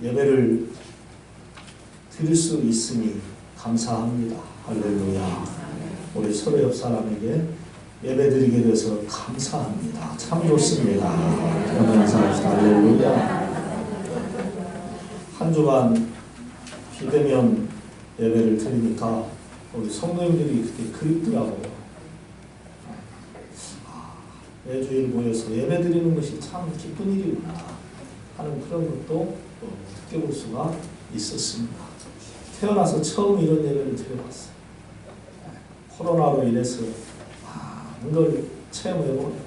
예배를 드릴 수 있으니 감사합니다. 할렐루야. 우리 서로 옆 사람에게 예배 드리게 돼서 감사합니다. 참 좋습니다. 감사합니다. 할렐루야. 한 주간 비대면 예배를 드리니까 우리 성도님들이 그렇게 그립더라고요. 매주일 모여서 예배 드리는 것이 참 기쁜 일이구나 하는 그런 것도 느껴볼 수가 있었습니다. 태어나서 처음 이런 예배를 드려봤어요. 코로나로 인해서 많은 걸 체험해보네요.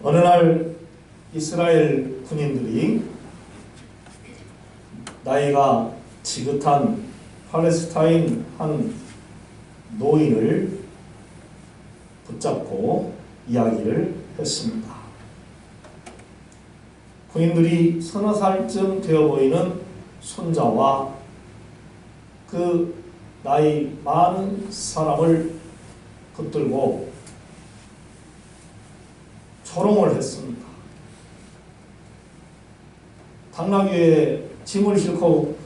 어느 날 이스라엘 군인들이 나이가 지긋한 팔레스타인 한 노인을 붙잡고 이야기를 했습니다. 군인들이 서너 살쯤 되어 보이는 손자와 그 나이 많은 사람을 붙들고 조롱을 했습니다. 당나귀에 짐을 싣고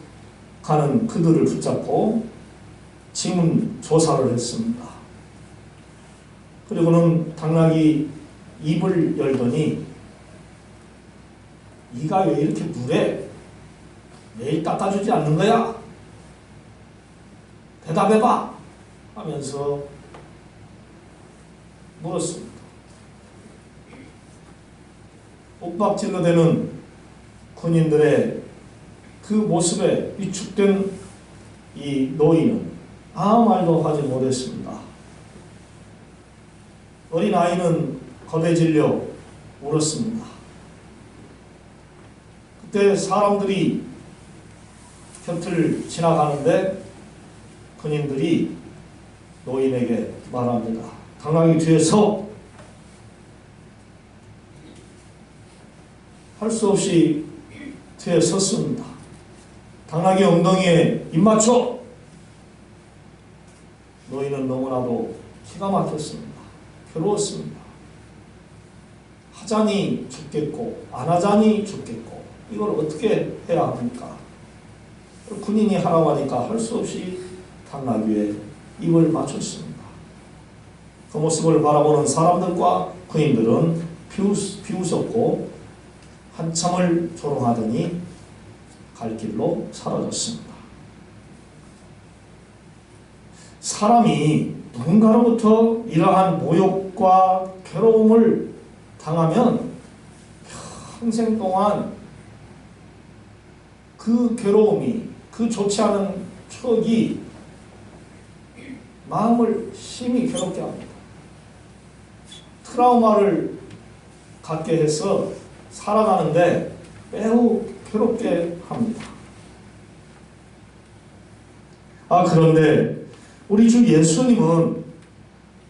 가는 그들을 붙잡고 지문 조사를 했습니다. 그리고는 당나귀 입을 열더니 네가 왜 이렇게 물에 매일 닦아주지 않는 거야? 대답해봐! 하면서 물었습니다. 옥박질러대는 군인들의 그 모습에 위축된 이 노인은 아무 말도 하지 못했습니다. 어린아이는 겁에 질려 울었습니다. 그때 사람들이 곁을 지나가는데 군인들이 노인에게 말합니다. 당나귀 뒤에서 할 수 없이 뒤에 섰습니다. 당나귀 엉덩이에 입 맞춰! 노인은 너무나도 기가 막혔습니다. 괴로웠습니다. 하자니 죽겠고 안 하자니 죽겠고 이걸 어떻게 해야 합니까? 군인이 하라고 하니까 할 수 없이 당나귀에 입을 맞췄습니다. 그 모습을 바라보는 사람들과 군인들은 비웃었고 한참을 조롱하더니 갈 길로 사라졌습니다. 사람이 누군가로부터 이러한 모욕과 괴로움을 당하면 평생 동안 그 괴로움이, 그 좋지 않은 추억이 마음을 심히 괴롭게 합니다. 트라우마를 갖게 해서 살아가는데 매우 괴롭게 합니다. 그런데 우리 주 예수님은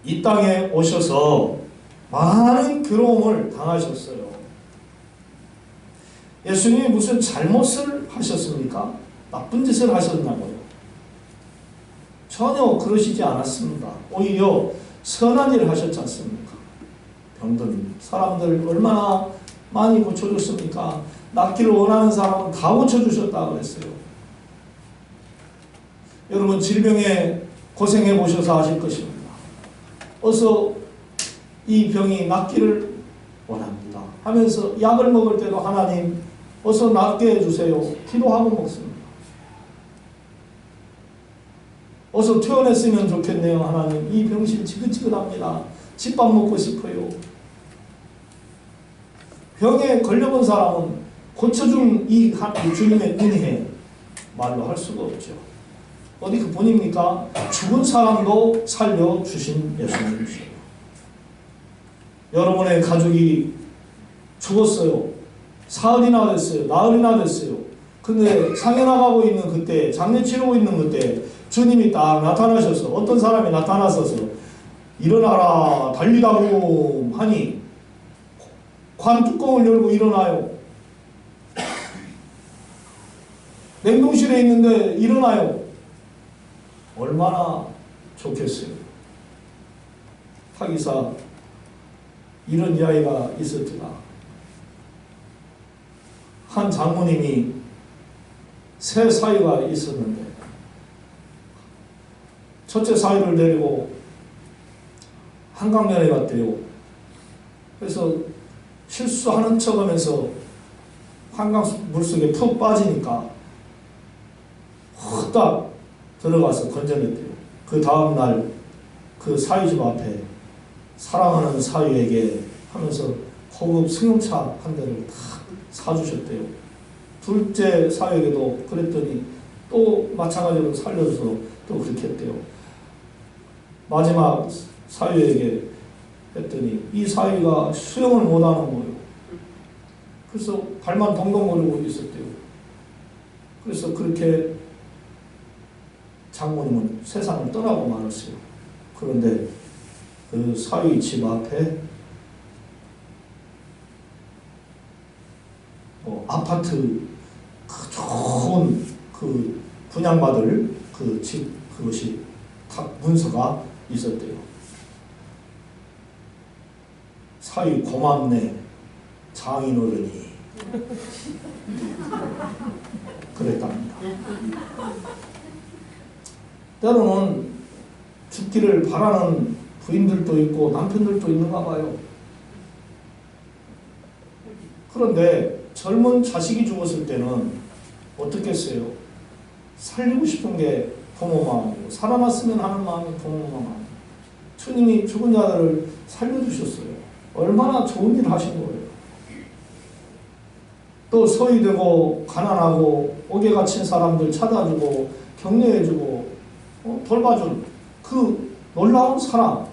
이 땅에 오셔서 많은 괴로움을 당하셨어요. 예수님이 무슨 잘못을 하셨습니까? 나쁜 짓을 하셨냐고요? 전혀 그러시지 않았습니다. 오히려 선한 일을 하셨지 않습니까? 병든 사람들 얼마나 많이 고쳐줬습니까? 낫기를 원하는 사람은 다 고쳐주셨다 그랬어요. 여러분 질병에 고생해 보셔서 아실 것입니다. 어서 이 병이 낫기를 원합니다 하면서 약을 먹을 때도 하나님 어서 낫게 해주세요 기도하고 먹습니다. 어서 퇴원했으면 좋겠네요. 하나님 이 병실 지긋지긋합니다. 집밥 먹고 싶어요. 병에 걸려본 사람은 고쳐준 이 주님의 은혜 말로 할 수가 없죠. 어디 그뿐입니까? 죽은 사람도 살려주신 예수님이시죠. 여러분의 가족이 죽었어요. 사흘이나 됐어요. 나흘이나 됐어요. 근데 상해 나가고 있는 그때, 장례 치르고 있는 그때 주님이 딱 나타나셔서 어떤 사람이 나타나셔서 일어나라 달리다고 하니 관 뚜껑을 열고 일어나요. 냉동실에 있는데 일어나요. 얼마나 좋겠어요. 타기사 이런 이야기가 있었더라. 한 장모님이 세 사위가 있었는데 첫째 사위를 데리고 한강변에 갔대요. 그래서 실수하는 척하면서 한강 물속에 푹 빠지니까 후딱 들어가서 건져냈대요. 그 다음날 그 사위집 앞에 사랑하는 사위에게 하면서 고급 승용차 한 대를 탁 사주셨대요. 둘째 사위에게도 그랬더니 또 마찬가지로 살려줘서 또 그렇게 했대요. 마지막 사위에게 했더니 이 사위가 수영을 못하는 거예요. 그래서 발만 동동거리고 있었대요. 그래서 그렇게 장모님은 세상을 떠나고 말았어요. 그런데 그 사위 집 앞에 아파트 그 좋은 그 분양받을 그 집 그것이 탁 문서가 있었대요. 사위 고맙네 장인어른이 그랬답니다. 때로는 죽기를 바라는 부인들도 있고 남편들도 있는가 봐요. 그런데 젊은 자식이 죽었을 때는 어떻게 했어요? 살리고 싶은 게 부모 마음이고 살아났으면 하는 마음이 부모 마음이고 주님이 죽은 자들을 살려주셨어요. 얼마나 좋은 일을 하신 거예요. 또 소외되고 가난하고 옥에 갇힌 사람들 찾아주고 격려해주고 돌봐준 그 놀라운 사랑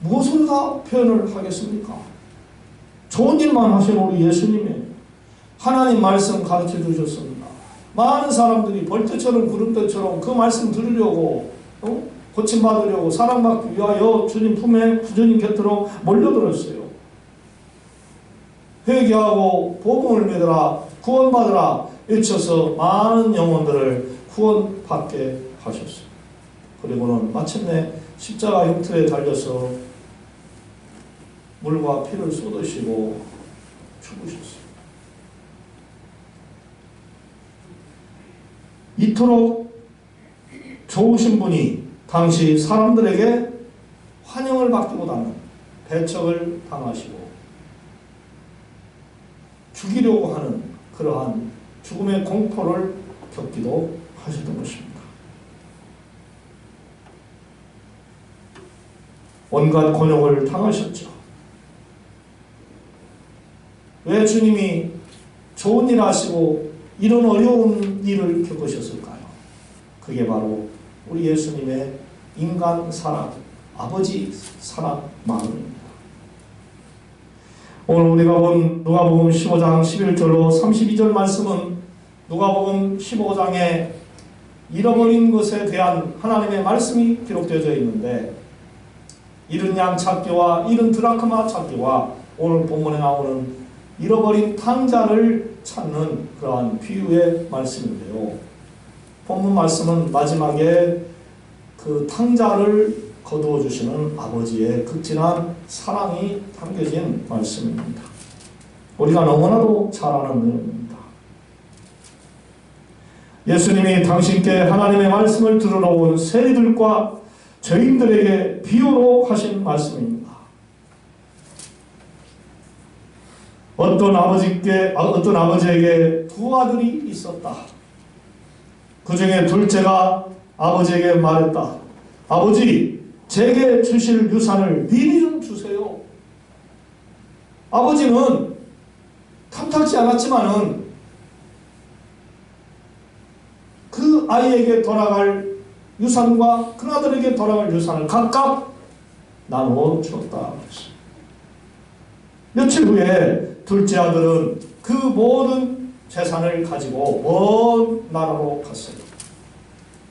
무엇을 다 표현을 하겠습니까? 좋은 일만 하신 우리 예수님이 하나님 말씀 가르쳐 주셨습니다. 많은 사람들이 벌떼처럼 구름대처럼 그 말씀 들으려고 고침받으려고 사랑받기 위하여 주님 품에 주님 곁으로 몰려들었어요. 회개하고 복음을 믿으라 구원받으라 외쳐서 많은 영혼들을 구원받게 하셨어요. 그리고는 마침내 십자가 형틀에 달려서 물과 피를 쏟으시고 죽으셨어요. 이토록 좋으신 분이 당시 사람들에게 환영을 받기보다는 배척을 당하시고 죽이려고 하는 그러한 죽음의 공포를 겪기도 하셨던 것입니다. 온갖 곤욕을 당하셨죠. 왜 주님이 좋은 일 하시고 이런 어려운 일을 겪으셨을까요? 그게 바로 우리 예수님의 인간 사랑, 아버지 사랑 마음입니다. 오늘 우리가 본 누가복음 15장 11절로 32절 말씀은 누가복음 15장에 잃어버린 것에 대한 하나님의 말씀이 기록되어 있는데 잃은 양 찾기와 잃은 드라크마 찾기와 오늘 본문에 나오는 잃어버린 탕자를 찾는 그러한 비유의 말씀인데요. 본문 말씀은 마지막에 그 탕자를 거두어 주시는 아버지의 극진한 사랑이 담겨진 말씀입니다. 우리가 너무나도 잘 아는 내용입니다. 예수님이 당신께 하나님의 말씀을 들으러 온 세리들과 죄인들에게 비유로 하신 말씀입니다. 어떤 아버지에게 두 아들이 있었다. 그 중에 둘째가 아버지에게 말했다. 아버지, 제게 주실 유산을 미리 좀 주세요. 아버지는 탐탁지 않았지만은 그 아이에게 돌아갈 유산과 그 아들에게 돌아갈 유산을 각각 나누어 주었다. 며칠 후에 둘째 아들은 그 모든 재산을 가지고 먼 나라로 갔어요.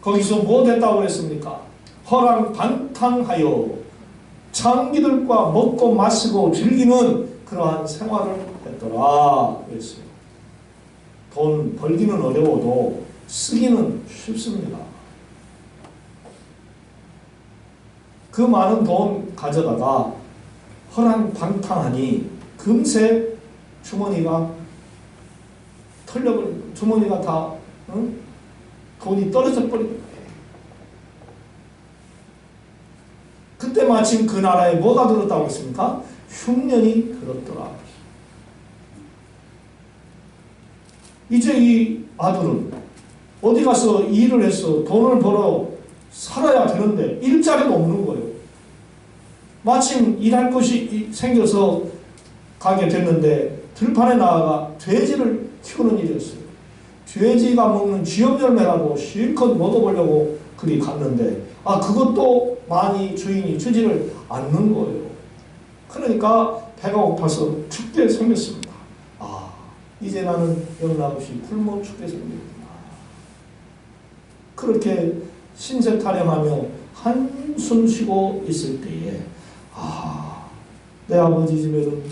거기서 뭐 됐다고 했습니까? 허랑방탕하여 장기들과 먹고 마시고 즐기는 그러한 생활을 했더라 그랬어요. 돈 벌기는 어려워도 쓰기는 쉽습니다. 그 많은 돈 가져다가 허랑방탕하니 금세 주머니가 털려버린 주머니가 다 응? 돈이 떨어져 버린 거예요. 그때 마침 그 나라에 뭐가 들었다고 했습니까? 흉년이 들었더라. 이제 이 아들은 어디 가서 일을 해서 돈을 벌어 살아야 되는데 일자리가 없는 거예요. 마침 일할 곳이 생겨서 가게 됐는데 들판에 나아가 돼지를 키우는 일이었어요. 돼지가 먹는 쥐염열매라고 실컷 먹어보려고 그리 갔는데 그것도 많이 주인이 주지를 않는 거예요. 그러니까 배가 고파서 죽게 생겼습니다. 이제 나는 영락없이 굶어 죽게 생겼구나. 그렇게 신세 타령하며 한숨 쉬고 있을 때에 내 아버지 집에는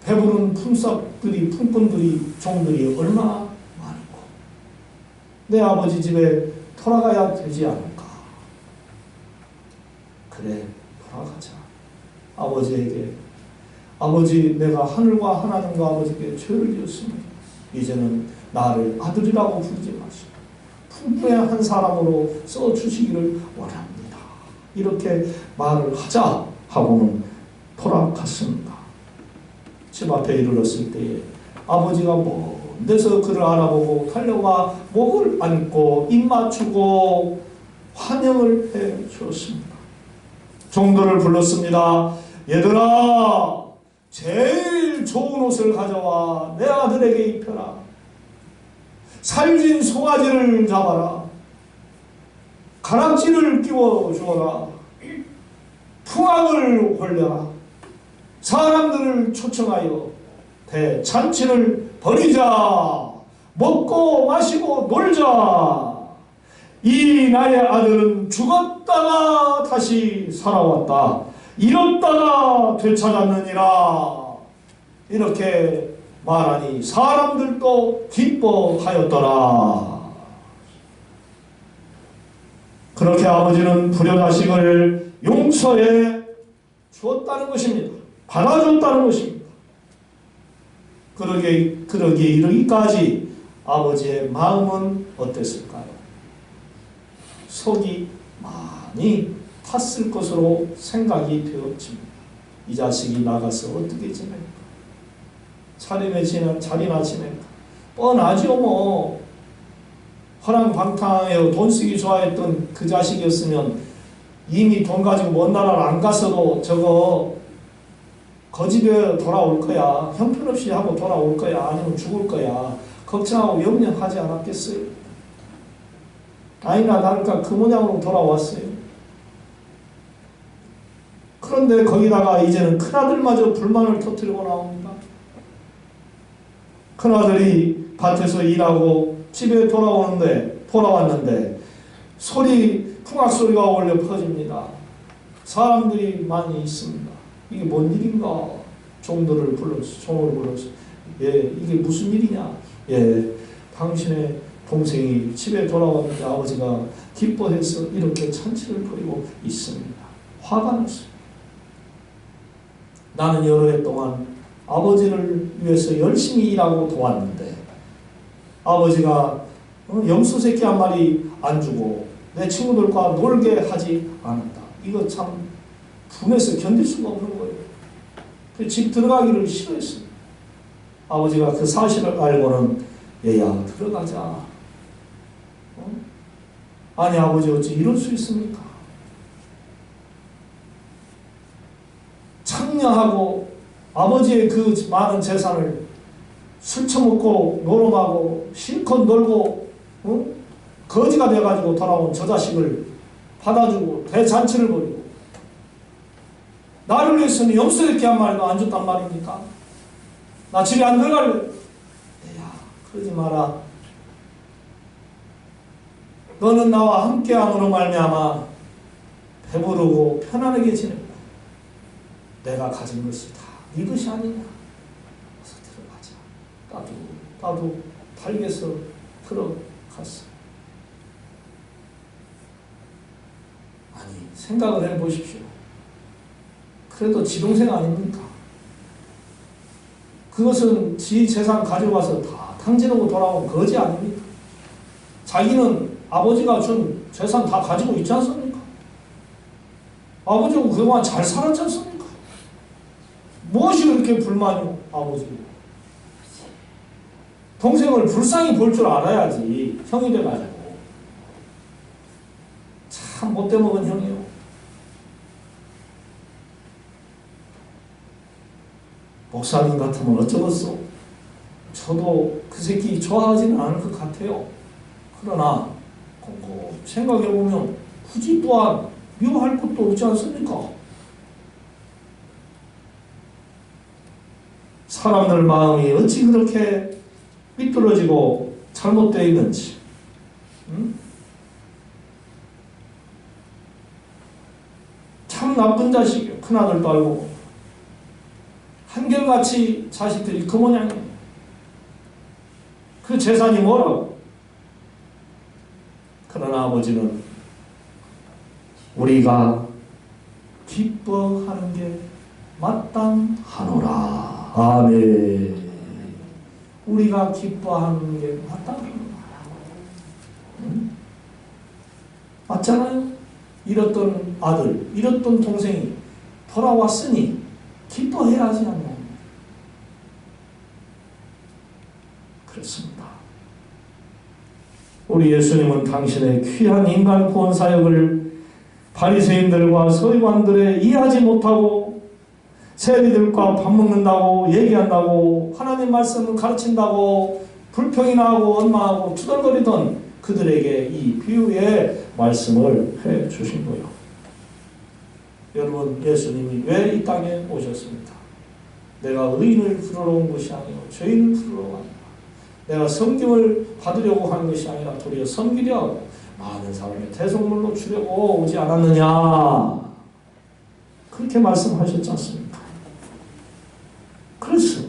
배부른 품꾼들이 종들이 얼마나 많고 내 아버지 집에 돌아가야 되지 않을까. 그래, 돌아가자. 아버지에게 아버지, 내가 하늘과 하나님과 아버지께 죄를 지었습니다. 이제는 나를 아들이라고 부르지 마시고 품꾼의 한 사람으로 써주시기를 원합니다. 이렇게 말을 하자 하고는 돌아갔습니다. 집 앞에 이르렀을 때에 아버지가 먼 데서 그를 알아보고 달려와 목을 안고 입 맞추고 환영을 해 주었습니다. 종들을 불렀습니다. 얘들아, 제일 좋은 옷을 가져와 내 아들에게 입혀라. 살진 송아지를 잡아라. 가락지를 끼워 주어라. 풍악을 올려라. 사람들을 초청하여 대잔치를 벌이자. 먹고 마시고 놀자. 이 나의 아들은 죽었다가 다시 살아왔다. 잃었다가 되찾았느니라. 이렇게 말하니 사람들도 기뻐하였더라. 그렇게 아버지는 불효자식을 용서해 주었다는 것입니다. 받아줬다는 것입니다. 그러기에 이르기까지 아버지의 마음은 어땠을까요? 속이 많이 탔을 것으로 생각이 되었습니다. 이 자식이 나가서 어떻게 지낼까? 자리나 지낼까? 뻔하죠 뭐. 허랑방탕하여 돈 쓰기 좋아했던 그 자식이었으면 이미 돈 가지고 먼 나라를 안 갔어도 저거 거지되어 돌아올 거야. 형편없이 하고 돌아올 거야. 아니면 죽을 거야. 걱정하고 염려하지 않았겠어요? 아니나 다를까 그 모양으로 돌아왔어요. 그런데 거기다가 이제는 큰아들마저 불만을 터뜨리고 나옵니다. 큰아들이 밭에서 일하고 집에 돌아왔는데 풍악 소리가 올려 퍼집니다. 사람들이 많이 있습니다. 이게 뭔 일인가? 종을 불러서 이게 무슨 일이냐? 당신의 동생이 집에 돌아왔는데 아버지가 기뻐해서 이렇게 잔치를 벌이고 있습니다. 화가 났어요. 나는 여러 해 동안 아버지를 위해서 열심히 일하고 도왔는데 아버지가 염소 새끼 한 마리 안 주고 내 친구들과 놀게 하지 않았다. 이거 참 분해서 견딜 수가 없는 거예요. 집 들어가기를 싫어했어요. 아버지가 그 사실을 알고는 얘야 들어가자. 아니 아버지 어찌 이럴 수 있습니까? 창녀하고 아버지의 그 많은 재산을 술 처먹고 노름하고 실컷 놀고 거지가 돼가지고 돌아온 저 자식을 받아주고 대잔치를 벌이고 나를 위해서는 염소 이렇게 한 마리도 안 줬단 말입니까? 나 집에 안 들어갈래. 야, 그러지 마라. 너는 나와 함께함으로 말미암아 배부르고 편안하게 지낸다. 내가 가진 것이 다 네 것이 아니냐. 어서 들어가자. 나도 달개서 들어갔어. 아니 생각을 해보십시오. 그래도 지 동생 아닙니까? 그것은 지 재산 가져와서 다 탕진하고 돌아온 거지 아닙니까? 자기는 아버지가 준 재산 다 가지고 있지 않습니까? 아버지하고 그동안 잘 살았지 않습니까? 무엇이 그렇게 불만이요, 아버지? 동생을 불쌍히 볼 줄 알아야지, 형이 돼가지고. 참 못돼 먹은 형이요. 목사님 같으면 어쩌겠어? 저도 그 새끼 좋아하지는 않을 것 같아요. 그러나 생각해보면 굳이 또한 미워할 것도 없지 않습니까? 사람들 마음이 어찌 그렇게 삐뚤어지고 잘못되어 있는지. 참 나쁜 자식이요. 큰아들도 알고 한결같이 자식들이 그 모양이에요. 그 재산이 뭐라고? 그러나 아버지는 우리가 기뻐하는 게 마땅하노라. 아멘. 우리가 기뻐하는 게 마땅하노라. 맞잖아요. 잃었던 아들, 잃었던 동생이 돌아왔으니 기뻐해야지 않냐. 그렇습니다. 우리 예수님은 당신의 귀한 인간 구원 사역을 바리새인들과 서기관들에 이해하지 못하고 세리들과 밥 먹는다고 얘기한다고 하나님 말씀을 가르친다고 불평이나 하고 원망하고 투덜거리던 그들에게 이 비유의 말씀을 해 주신 거예요. 여러분, 예수님이 왜 이 땅에 오셨습니까? 내가 의인을 부르러 온 것이 아니요 죄인을 부르러 왔다. 내가 섬김을 받으려고 한 것이 아니라 도리어 섬기려 하고 많은 사람의 대속물로 주려고 오지 않았느냐. 그렇게 말씀하셨지 않습니까? 그래서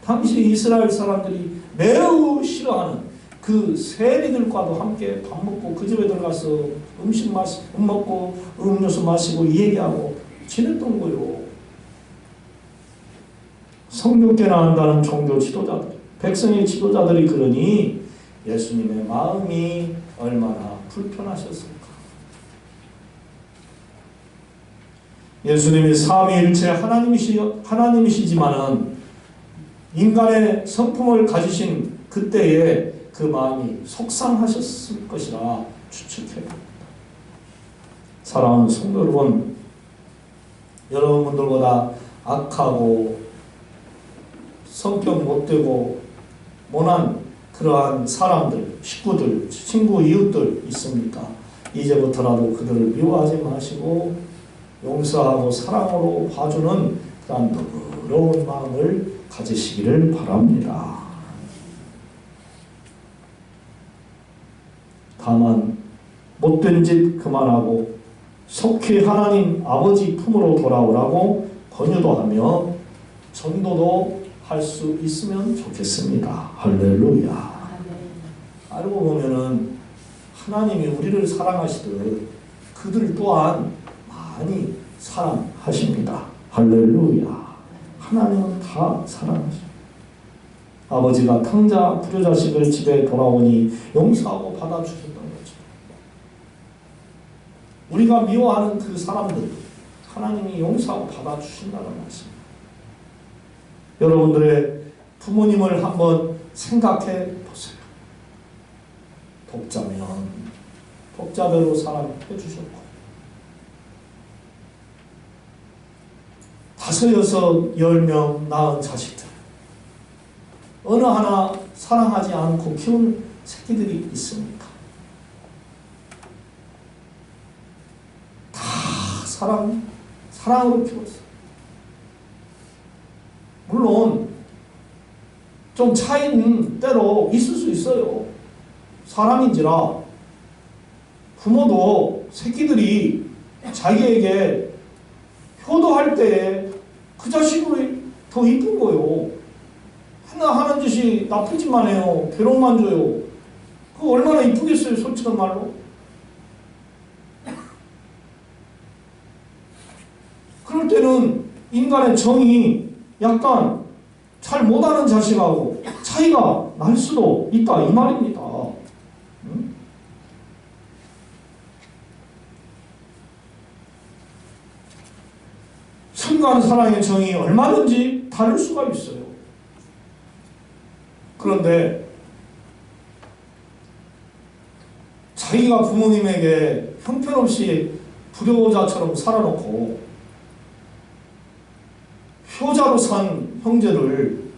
당시 이스라엘 사람들이 매우 싫어하는 그 세리들과도 함께 밥 먹고 그 집에 들어가서 음 먹고 음료수 마시고 얘기하고 지냈던 거요. 성경께나 한다는 종교 지도자들, 백성의 지도자들이 그러니 예수님의 마음이 얼마나 불편하셨을까. 예수님이 삼위일체 하나님이시지만은 인간의 성품을 가지신 그때에 그 마음이 속상하셨을 것이라 추측해봅니다. 사랑하는 성도 여러분, 여러분들보다 악하고 성격 못되고 모난 그러한 사람들, 식구들, 친구, 이웃들 있습니까? 이제부터라도 그들을 미워하지 마시고 용서하고 사랑으로 봐주는 그런 너그러운 마음을 가지시기를 바랍니다. 다만 못된 짓 그만하고 속히 하나님 아버지 품으로 돌아오라고 권유도 하며 전도도 할 수 있으면 좋겠습니다. 할렐루야. 알고 보면은 하나님이 우리를 사랑하시듯 그들 또한 많이 사랑하십니다. 할렐루야. 하나님은 다 사랑하십니다. 아버지가 탕자 불효자식을 집에 돌아오니 용서하고 받아주셨던 거죠. 우리가 미워하는 그 사람들 하나님이 용서하고 받아주신다는 말씀입니다. 여러분들의 부모님을 한번 생각해 보세요. 독자면 독자대로 사랑해 주셨고 5, 6, 10명 낳은 자식들 어느 하나 사랑하지 않고 키운 새끼들이 있습니까? 다 사랑으로 키웠어요. 물론 좀 차이는 때로 있을 수 있어요. 사람인지라 부모도 새끼들이 자기에게 효도할 때에 그 자식이 더 이쁜 거요. 하나 하는 짓이 나쁜 짓만 해요. 괴로움만 줘요. 그거 얼마나 이쁘겠어요, 솔직한 말로. 그럴 때는 인간의 정이 약간 잘 못하는 자식하고 차이가 날 수도 있다 이 말입니다. 응? 순간 사랑의 정이 얼마든지 다를 수가 있어요. 그런데 자기가 부모님에게 형편없이 불효자처럼 살아놓고 효자로 산 형제를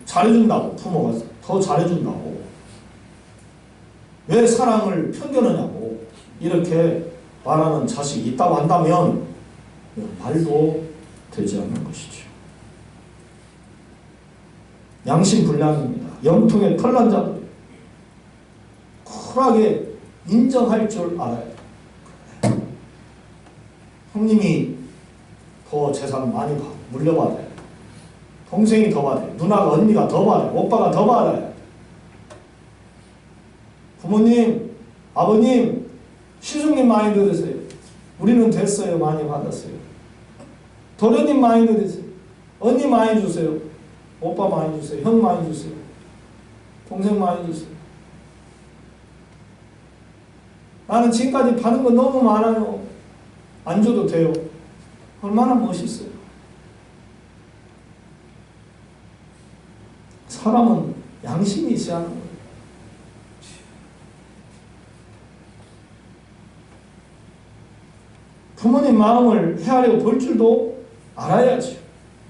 잘해준다고, 부모가 더 잘해준다고, 왜 사랑을 편견하냐고 이렇게 말하는 자식이 있다고 한다면 말도 되지 않는 것이죠. 양심불량입니다. 영통의 털난 자들 쿨하게 인정할 줄 알아야 돼요. 형님이 더 재산 많이 물려받아야 돼. 동생이 더 받아요. 누나가 언니가 더 받아요. 오빠가 더 받아야 돼. 부모님, 아버님, 시숙님 많이 들으세요. 우리는 됐어요. 많이 받았어요. 도련님 많이 들으세요. 언니 많이 주세요. 오빠 많이 주세요. 형 많이 주세요. 동생 많이 주세요. 나는 지금까지 받은 거 너무 많아요. 안 줘도 돼요. 얼마나 멋있어요. 사람은 양심이 있어야 하는 거예요. 부모님 마음을 헤아려 볼 줄도 알아야죠.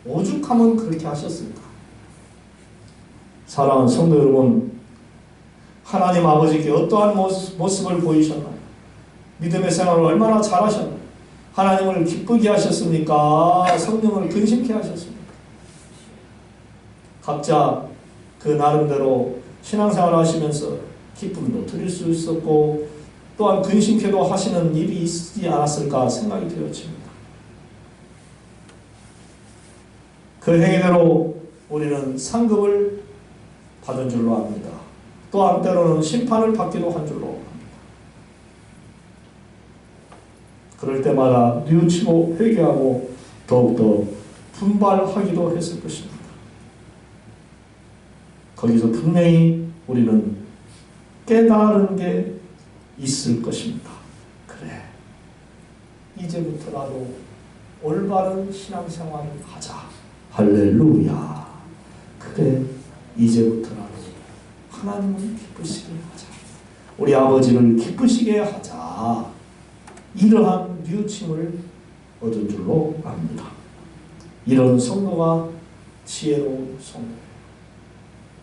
오죽하면 그렇게 하셨을까. 사랑하는 성도 여러분, 하나님 아버지께 어떠한 모습을 보이셨나요? 믿음의 생활을 얼마나 잘하셨나요? 하나님을 기쁘게 하셨습니까? 성령을 근심케 하셨습니까? 각자 그 나름대로 신앙생활을 하시면서 기쁨도 드릴 수 있었고 또한 근심케도 하시는 일이 있지 않았을까 생각이 되어집니다. 그 행위대로 우리는 상급을 받은 줄로 압니다. 또한 때로는 심판을 받기도 한 줄로 압니다. 그럴 때마다 뉘우치고 회개하고 더욱더 분발하기도 했을 것입니다. 거기서 분명히 우리는 깨달은 게 있을 것입니다. 그래, 이제부터라도 올바른 신앙생활을 하자. 할렐루야. 그래, 이제부터라도 하나님을 기쁘시게 하자. 우리 아버지를 기쁘시게 하자. 이러한 뉘우침을 얻은 줄로 압니다. 이런 성도가 지혜로운 성도예요.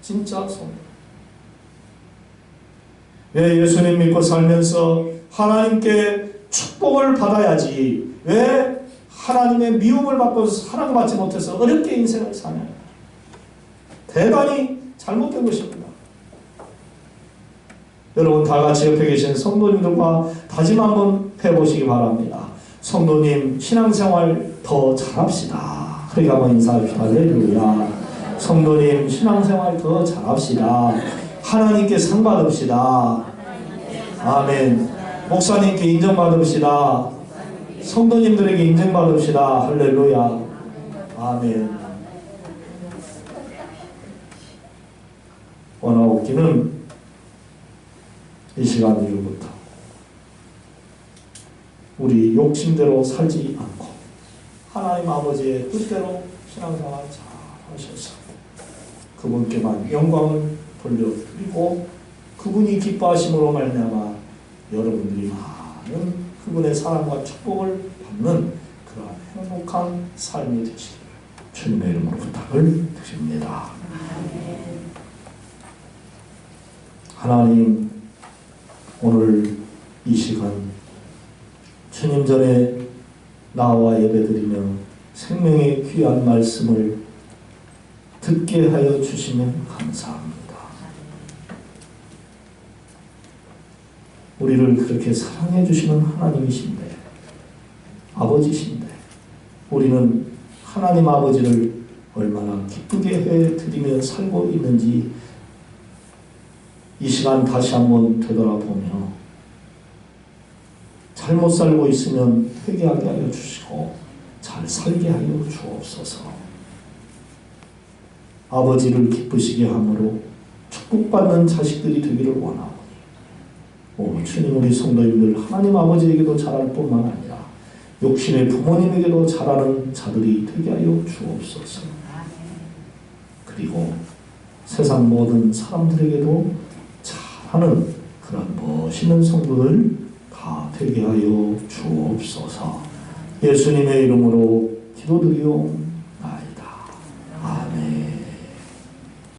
진짜 성도. 왜 예수님 믿고 살면서 하나님께 축복을 받아야지 왜 하나님의 미움을 받고 사랑받지 못해서 어렵게 인생을 사냐. 대단히 잘못된 것입니다. 여러분 다 같이 옆에 계신 성도님들과 다짐 한번 해보시기 바랍니다. 성도님 신앙생활 더 잘합시다. 그렇게 한번 인사합시다. 할렐루야. 성도님 신앙생활 더 잘합시다. 하나님께 상 받읍시다. 아멘. 목사님께 인정받읍시다. 성도님들에게 인정받읍시다. 할렐루야. 아멘. 원하옵기는 이 시간 이후부터 우리 욕심대로 살지 않고 하나님 아버지의 뜻대로 신앙생활 잘 하셔서 그분께만 영광을 돌려드리고 그분이 기뻐하심으로 말미암아 여러분들이 많은 그분의 사랑과 축복을 받는 그런 행복한 삶이 되시기를 주님의 이름으로 부탁을 드립니다. 하나님, 오늘 이 시간 주님 전에 나와 예배드리며 생명의 귀한 말씀을 듣게 하여 주시면 감사합니다. 우리를 그렇게 사랑해 주시는 하나님이신데, 아버지신데 우리는 하나님 아버지를 얼마나 기쁘게 해드리며 살고 있는지 이 시간 다시 한번 되돌아보며 잘못 살고 있으면 회개하게 하여 주시고 잘 살게 하여 주옵소서. 아버지를 기쁘시게 함으로 축복받는 자식들이 되기를 원하고, 주님, 우리 성도님들 하나님 아버지에게도 잘할 뿐만 아니라 욕심의 부모님에게도 잘하는 자들이 되게 하여 주옵소서. 그리고 세상 모든 사람들에게도 잘하는 그런 멋있는 성도들 다 되게 하여 주옵소서. 예수님의 이름으로 기도드리옵나이다.